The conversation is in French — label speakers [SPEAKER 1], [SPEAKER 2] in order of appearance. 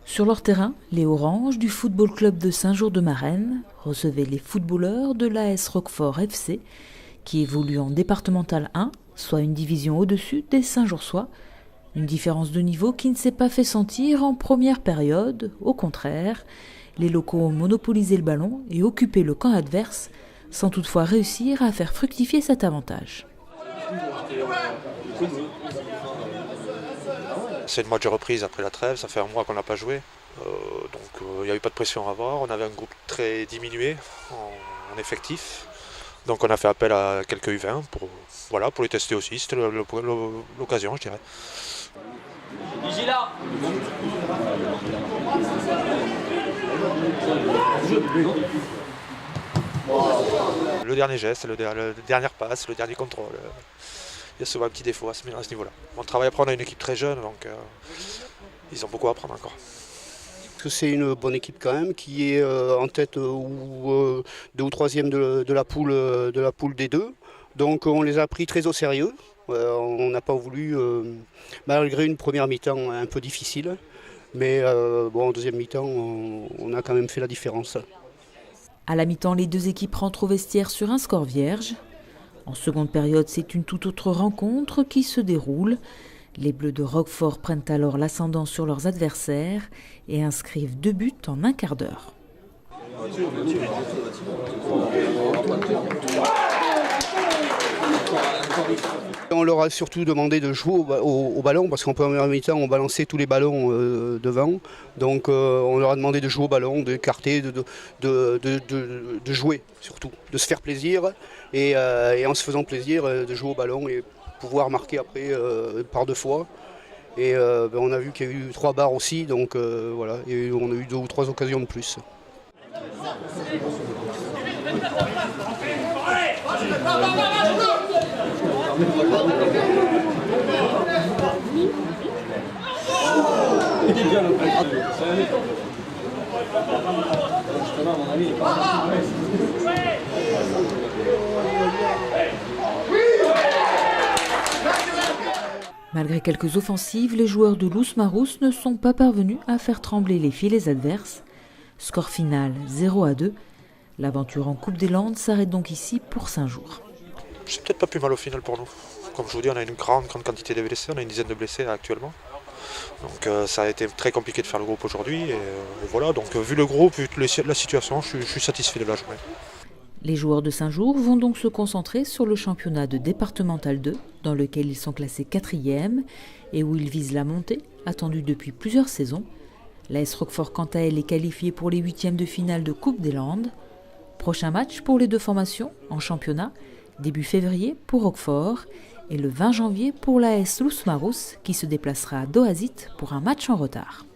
[SPEAKER 1] Sur leur terrain, les Oranges du Football Club de Saint-Jour-de-Marennes recevaient les footballeurs de l'AS Roquefort FC qui évoluent en départemental 1, soit une division au-dessus des Saint-Joursois. Une différence de niveau qui ne s'est pas fait sentir en première période. Au contraire, les locaux ont monopolisé le ballon et occupé le camp adverse, sans toutefois réussir à faire fructifier cet avantage.
[SPEAKER 2] C'est le match de reprise après la trêve, ça fait un mois qu'on n'a pas joué. Donc il n'y avait pas de pression à avoir. On avait un groupe très diminué en effectif. Donc on a fait appel à quelques U20 pour les tester aussi. C'était l'occasion, je dirais.
[SPEAKER 3] Vigila.
[SPEAKER 2] Le dernier geste, la dernière passe, le dernier contrôle. Il y a souvent un petit défaut à ce niveau-là. On travaille après, on a une équipe très jeune, donc ils ont beaucoup à apprendre encore.
[SPEAKER 4] C'est une bonne équipe quand même qui est en tête ou 2 ou 3e de la poule des deux. Donc on les a pris très au sérieux. On n'a pas voulu, malgré une première mi-temps un peu difficile, mais en deuxième mi-temps on a quand même fait la différence.
[SPEAKER 1] À la mi-temps, les deux équipes rentrent au vestiaire sur un score vierge. En seconde période, c'est une toute autre rencontre qui se déroule. Les Bleus de Roquefort prennent alors l'ascendant sur leurs adversaires et inscrivent 2 buts en un quart d'heure.
[SPEAKER 4] On leur a surtout demandé de jouer au ballon parce qu'en première mi-temps on balançait tous les ballons devant. Donc on leur a demandé de jouer au ballon, d'écarter, de jouer surtout, de se faire plaisir et en se faisant plaisir de jouer au ballon et pouvoir marquer après par 2 fois. Et on a vu qu'il y a eu 3 barres aussi, donc voilà, et on a eu 2 ou 3 occasions de plus.
[SPEAKER 1] Malgré quelques offensives, les joueurs de l'Ousmarousse ne sont pas parvenus à faire trembler les filets adverses. Score final 0-2. L'aventure en Coupe des Landes s'arrête donc ici pour Saint-Jour.
[SPEAKER 2] C'est peut-être pas plus mal au final pour nous. Comme je vous dis, on a une grande quantité de blessés, on a une dizaine de blessés actuellement. Donc ça a été très compliqué de faire le groupe aujourd'hui. Et voilà, donc vu le groupe, vu la situation, je suis satisfait de la journée.
[SPEAKER 1] Les joueurs de Saint-Jour vont donc se concentrer sur le championnat de départemental 2, dans lequel ils sont classés 4e et où ils visent la montée, attendue depuis plusieurs saisons. L'AS Roquefort, quant à elle, est qualifiée pour les 8e de finale de Coupe des Landes. Prochain match pour les 2 formations en championnat, début février pour Roquefort et le 20 janvier pour l'AS l'Ousmarousse qui se déplacera à Doazit pour un match en retard.